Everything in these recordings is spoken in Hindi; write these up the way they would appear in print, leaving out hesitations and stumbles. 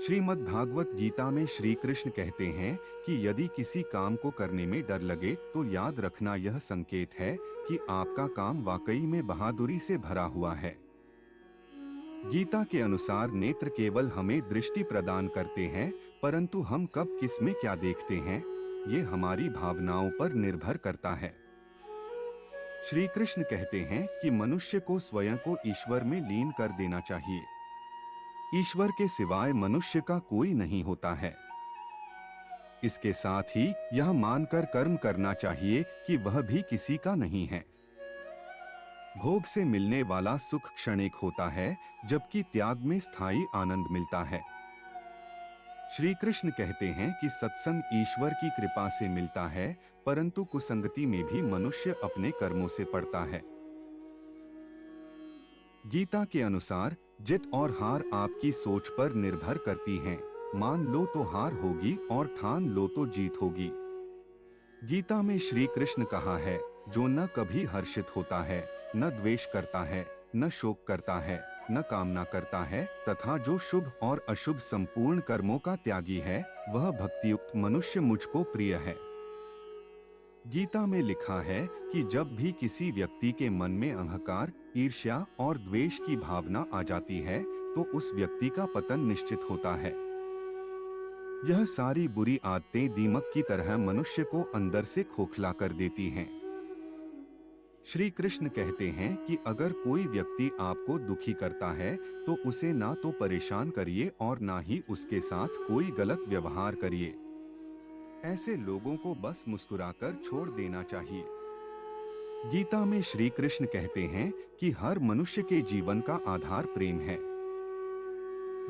श्रीमद् भागवत गीता में श्री कृष्ण कहते हैं कि यदि किसी काम को करने में डर लगे तो याद रखना यह संकेत है कि आपका काम वाकई में बहादुरी से भरा हुआ है। गीता के अनुसार नेत्र केवल हमें दृष्टि प्रदान करते हैं, परंतु हम कब किस में क्या देखते हैं, ये हमारी भावनाओं पर निर्भर करता है। श्री कृष्ण कहते हैं कि मनुष्य को स्वयं को ईश्वर में लीन कर देना चाहिए। ईश्वर के सिवाय मनुष्य का कोई नहीं होता है। इसके साथ ही यह मानकर कर्म करना चाहिए कि वह भी किसी का नहीं है। भोग से मिलने वाला सुख क्षणिक होता है, जबकि त्याग में स्थायी आनंद मिलता है। श्री कृष्ण कहते हैं कि सत्संग ईश्वर की कृपा से मिलता है, परंतु कुसंगति में भी मनुष्य अपने कर्मों से पड़ता है। गीता के अनुसार जीत और हार आपकी सोच पर निर्भर करती हैं। मान लो तो हार होगी और ठान लो तो जीत होगी। गीता में श्री कृष्ण कहा है, जो न कभी हर्षित होता है, न द्वेष करता है, न शोक करता है, न कामना करता है, तथा जो शुभ और अशुभ संपूर्ण कर्मों का त्यागी है, वह भक्तियुक्त मनुष्य मुझको प्रिय है। गीता में लिखा है कि जब भी किसी व्यक्ति के मन में अहंकार, ईर्ष्या और द्वेष की भावना आ जाती है, तो उस व्यक्ति का पतन निश्चित होता है। यह सारी बुरी आदतें दीमक की तरह मनुष्य को अंदर से खोखला कर देती हैं। श्री कृष्ण कहते हैं कि अगर कोई व्यक्ति आपको दुखी करता है, तो उसे ना तो परेशान करिए और ना ही उसके साथ कोई गलत व्यवहार करिए। ऐसे लोगों को बस मुस्कुराकर छोड़ देना चाहिए। गीता में श्री कृष्ण कहते हैं कि हर मनुष्य के जीवन का आधार प्रेम है।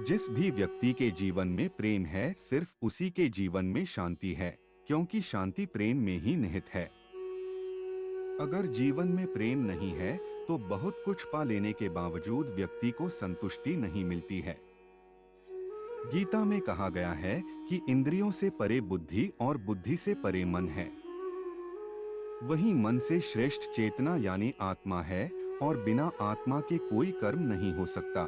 जिस भी व्यक्ति के जीवन में प्रेम है, सिर्फ उसी के जीवन में शांति है, क्योंकि शांति प्रेम में ही निहित है। अगर जीवन में प्रेम नहीं है, तो बहुत कुछ पा लेने के बावजूद व्यक्ति को संतुष्टि नहीं मिलती है। गीता में कहा गया है कि इंद्रियों से परे बुद्धि और बुद्धि से परे मन है। वहीं मन से श्रेष्ठ चेतना यानी आत्मा है, और बिना आत्मा के कोई कर्म नहीं हो सकता।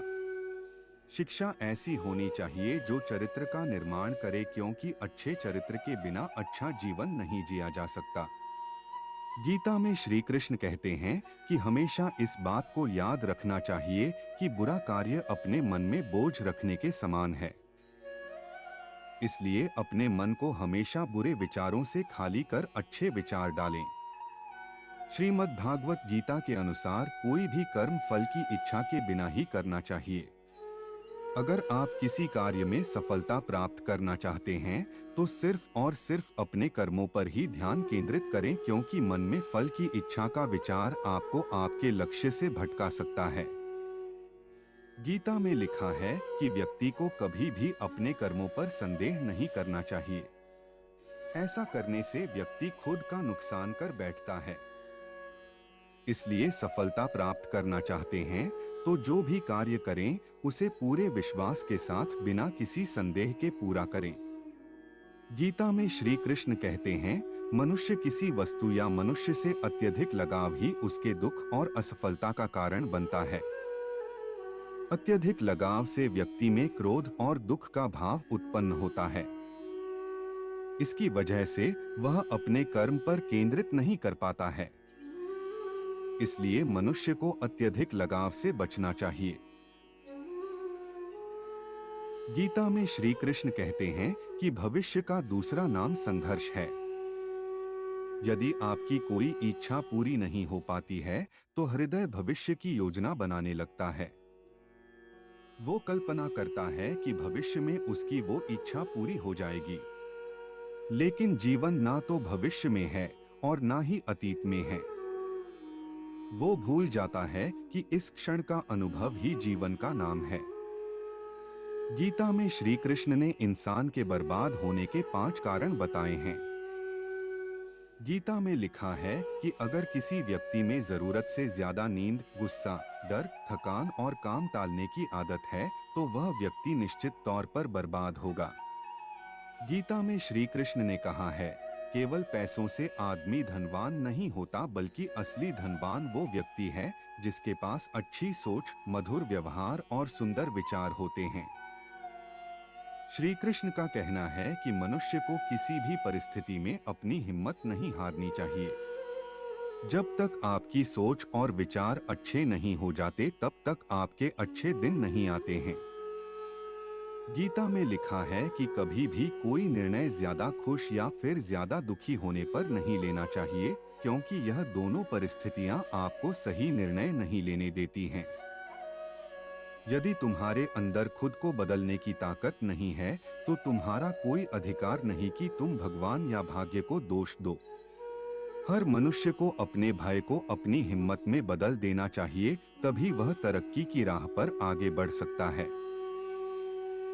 शिक्षा ऐसी होनी चाहिए जो चरित्र का निर्माण करे, क्योंकि अच्छे चरित्र के बिना अच्छा जीवन नहीं जिया जा सकता। गीता में श्री कृष्ण कहते हैं कि हमेशा इस बात को याद रखना चाहिए कि बुरा कार्य अपने मन में बोझ रखने के समान है। इसलिए अपने मन को हमेशा बुरे विचारों से खाली कर अच्छे विचार डालें। श्रीमद् भागवत गीता के अनुसार कोई भी कर्म फल की इच्छा के बिना ही करना चाहिए। अगर आप किसी कार्य में सफलता प्राप्त करना चाहते हैं, तो सिर्फ और सिर्फ अपने कर्मों पर ही ध्यान केंद्रित करें, क्योंकि मन में फल की इच्छा का विचार आपको आपके लक्ष्य से भटका सकता है। गीता में लिखा है कि व्यक्ति को कभी भी अपने कर्मों पर संदेह नहीं करना चाहिए। ऐसा करने से व्यक्ति खुद का नुकसान कर बैठता है। इसलिए सफलता प्राप्त करना चाहते हैं तो जो भी कार्य करें, उसे पूरे विश्वास के साथ बिना किसी संदेह के पूरा करें। गीता में श्री कृष्ण कहते हैं, मनुष्य किसी वस्तु या मनुष्य से अत्यधिक लगाव ही उसके दुख और असफलता का कारण बनता है। अत्यधिक लगाव से व्यक्ति में क्रोध और दुख का भाव उत्पन्न होता है। इसकी वजह से वह अपने कर्म पर केंद्रित नहीं कर पाता है। इसलिए मनुष्य को अत्यधिक लगाव से बचना चाहिए। गीता में श्री कृष्ण कहते हैं कि भविष्य का दूसरा नाम संघर्ष है। यदि आपकी कोई इच्छा पूरी नहीं हो पाती है, तो हृदय भविष्य की योजना बनाने लगता है। वो कल्पना करता है कि भविष्य में उसकी वो इच्छा पूरी हो जाएगी। लेकिन जीवन ना तो भविष्य में है और ना ही अतीत में है। वो भूल जाता है कि इस क्षण का अनुभव ही जीवन का नाम है। गीता में श्री कृष्ण ने इंसान के बर्बाद होने के 5 कारण बताए हैं। गीता में लिखा है कि अगर किसी व्यक्ति में जरूरत से ज्यादा नींद, गुस्सा, डर, थकान और काम टालने की आदत है, तो वह व्यक्ति निश्चित तौर पर बर्बाद होगा। गीता में श्री कृष्ण ने कहा है, केवल पैसों से आदमी धनवान नहीं होता, बल्कि असली धनवान वो व्यक्ति है जिसके पास अच्छी सोच, मधुर व्यवहार और सुंदर विचार होते हैं। श्री कृष्ण का कहना है कि मनुष्य को किसी भी परिस्थिति में अपनी हिम्मत नहीं हारनी चाहिए। जब तक आपकी सोच और विचार अच्छे नहीं हो जाते तब तक आपके अच्छे दिन नहीं आते हैं। गीता में लिखा है कि कभी भी कोई निर्णय ज्यादा खुश या फिर ज्यादा दुखी होने पर नहीं लेना चाहिए, क्योंकि यह दोनों परिस्थितियां आपको सही निर्णय नहीं लेने देती हैं। यदि तुम्हारे अंदर खुद को बदलने की ताकत नहीं है, तो तुम्हारा कोई अधिकार नहीं कि तुम भगवान या भाग्य को दोष दो। हर मनुष्य को अपने भय को अपनी हिम्मत में बदल देना चाहिए, तभी वह तरक्की की राह पर आगे बढ़ सकता है।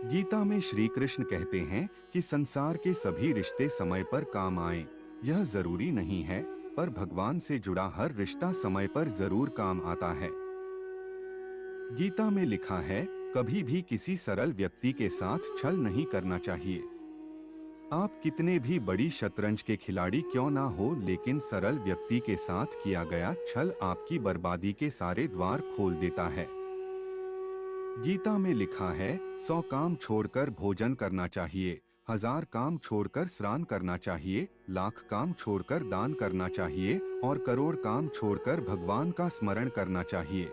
गीता में श्री कृष्ण कहते हैं कि संसार के सभी रिश्ते समय पर काम आएं। यह जरूरी नहीं है, पर भगवान से जुड़ा हर रिश्ता समय पर जरूर काम आता है। गीता में लिखा है, कभी भी किसी सरल व्यक्ति के साथ छल नहीं करना चाहिए। आप कितने भी बड़ी शतरंज के खिलाड़ी क्यों ना हो, लेकिन सरल व्यक्ति के साथ किया गया छल आपकी बर्बादी के सारे द्वार खोल देता है। गीता में लिखा है, 100 काम छोड़कर भोजन करना चाहिए, 1000 काम छोड़कर स्नान करना चाहिए, लाख काम छोड़कर दान करना चाहिए और करोड़ काम छोड़कर भगवान का स्मरण करना चाहिए।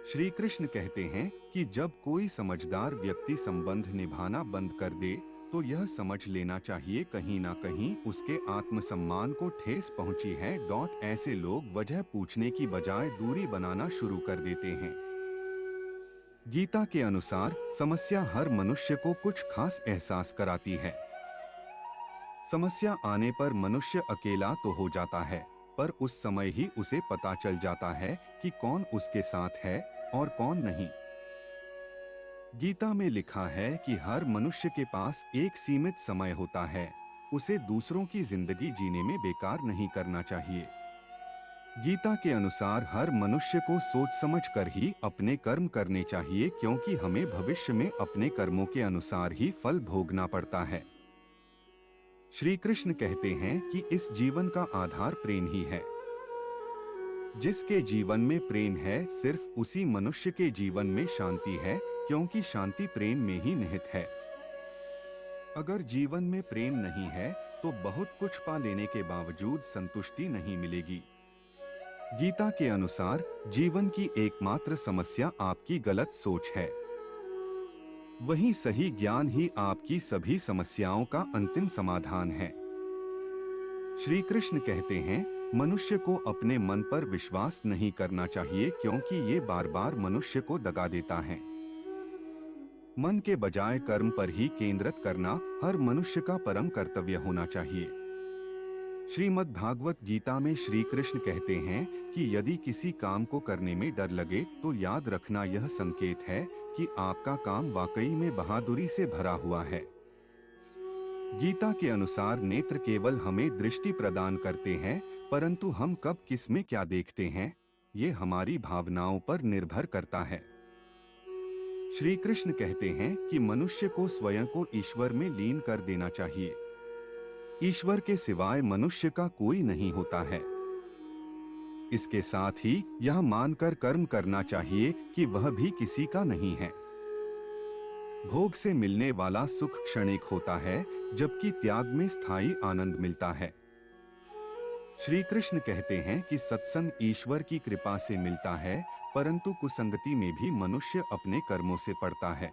श्री कृष्ण कहते हैं कि जब कोई समझदार व्यक्ति संबंध निभाना बंद कर दे, तो यह समझ लेना चाहिए कहीं ना कहीं उसके आत्मसम्मान को ठेस पहुंची है। ऐसे लोग वजह पूछने की बजाय दूरी बनाना शुरू कर देते हैं। गीता के अनुसार समस्या हर मनुष्य को कुछ खास एहसास कराती है। समस्या आने पर मनुष्य अकेला तो हो जाता है, पर उस समय ही उसे पता चल जाता है कि कौन उसके साथ है और कौन नहीं। गीता में लिखा है कि हर मनुष्य के पास एक सीमित समय होता है, उसे दूसरों की जिंदगी जीने में बेकार नहीं करना चाहिए। गीता के अनुसार हर मनुष्य को सोच समझ कर ही अपने कर्म करने चाहिए, क्योंकि हमें भविष्य में अपने कर्मों के अनुसार ही फल भोगना पड़ता है। श्री कृष्ण कहते हैं कि इस जीवन का आधार प्रेम ही है। जिसके जीवन में प्रेम है, सिर्फ उसी मनुष्य के जीवन में शांति है, क्योंकि शांति प्रेम में ही निहित है। अगर जीवन में प्रेम नहीं है, तो बहुत कुछ पा लेने के बावजूद संतुष्टि नहीं मिलेगी। गीता के अनुसार जीवन की एकमात्र समस्या आपकी गलत सोच है। वही सही ज्ञान ही आपकी सभी समस्याओं का अंतिम समाधान है। श्री कृष्ण कहते हैं, मनुष्य को अपने मन पर विश्वास नहीं करना चाहिए, क्योंकि ये बार बार मनुष्य को दगा देता है। मन के बजाय कर्म पर ही केंद्रित करना हर मनुष्य का परम कर्तव्य होना चाहिए। श्रीमद् भागवत गीता में श्री कृष्ण कहते हैं कि यदि किसी काम को करने में डर लगे, तो याद रखना यह संकेत है कि आपका काम वाकई में बहादुरी से भरा हुआ है। गीता के अनुसार नेत्र केवल हमें दृष्टि प्रदान करते हैं, परंतु हम कब किस में क्या देखते हैं, ये हमारी भावनाओं पर निर्भर करता है। श्री कृष्ण कहते हैं कि मनुष्य को स्वयं को ईश्वर में लीन कर देना चाहिए। ईश्वर के सिवाय मनुष्य का कोई नहीं होता है। इसके साथ ही यह मानकर कर्म करना चाहिए कि वह भी किसी का नहीं है। भोग से मिलने वाला सुख क्षणिक होता है, जबकि त्याग में स्थायी आनंद मिलता है। श्री कृष्ण कहते हैं कि सत्संग ईश्वर की कृपा से मिलता है, परंतु कुसंगति में भी मनुष्य अपने कर्मों से पड़ता है।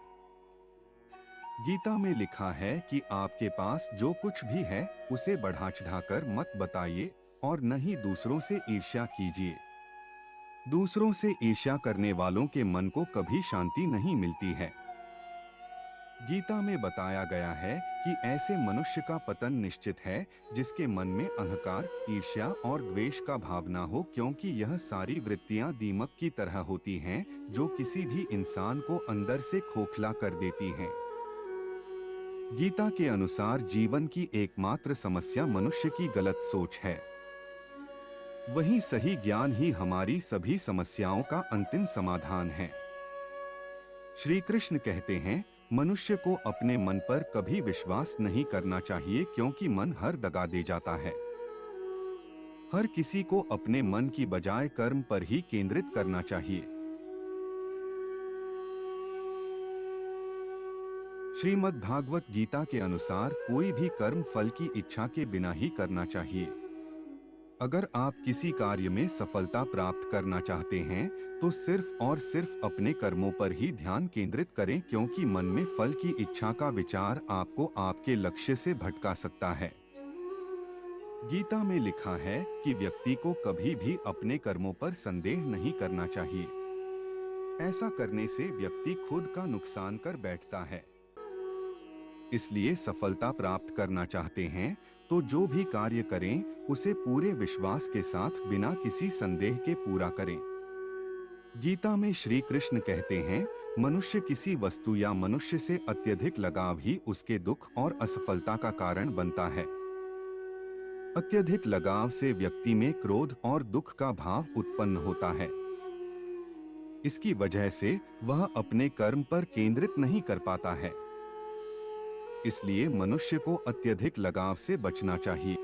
गीता में लिखा है कि आपके पास जो कुछ भी है, उसे बढ़ा चढ़ाकर मत बताइए और न ही दूसरों से ईर्ष्या कीजिए। दूसरों से ईर्ष्या करने वालों के मन को कभी शांति नहीं मिलती है। गीता में बताया गया है कि ऐसे मनुष्य का पतन निश्चित है जिसके मन में अहंकार, ईर्ष्या और द्वेष का भाव न हो, क्योंकि यह सारी वृत्तियां दीमक की तरह होती हैं जो किसी भी इंसान को अंदर से खोखला कर देती हैं। गीता के अनुसार जीवन की एकमात्र समस्या मनुष्य की गलत सोच है। वही सही ज्ञान ही हमारी सभी समस्याओं का अंतिम समाधान है। श्री कृष्ण कहते हैं, मनुष्य को अपने मन पर कभी विश्वास नहीं करना चाहिए, क्योंकि मन हर दगा दे जाता है। हर किसी को अपने मन की बजाय कर्म पर ही केंद्रित करना चाहिए। श्रीमद् भागवत गीता के अनुसार कोई भी कर्म फल की इच्छा के बिना ही करना चाहिए। अगर आप किसी कार्य में सफलता प्राप्त करना चाहते हैं तो सिर्फ और सिर्फ अपने कर्मों पर ही ध्यान केंद्रित करें, क्योंकि मन में फल की इच्छा का विचार आपको आपके लक्ष्य से भटका सकता है। गीता में लिखा है कि व्यक्ति को कभी भी अपने कर्मों पर संदेह नहीं करना चाहिए। ऐसा करने से व्यक्ति खुद का नुकसान कर बैठता है। इसलिए सफलता प्राप्त करना चाहते हैं तो जो भी कार्य करें उसे पूरे विश्वास के साथ बिना किसी संदेह के पूरा करें। गीता में श्री कृष्ण कहते हैं, मनुष्य किसी वस्तु या मनुष्य से अत्यधिक लगाव ही उसके दुख और असफलता का कारण बनता है। अत्यधिक लगाव से व्यक्ति में क्रोध और दुख का भाव उत्पन्न होता है। इसकी वजह से वह अपने कर्म पर केंद्रित नहीं कर पाता है। इसलिए मनुष्य को अत्यधिक लगाव से बचना चाहिए।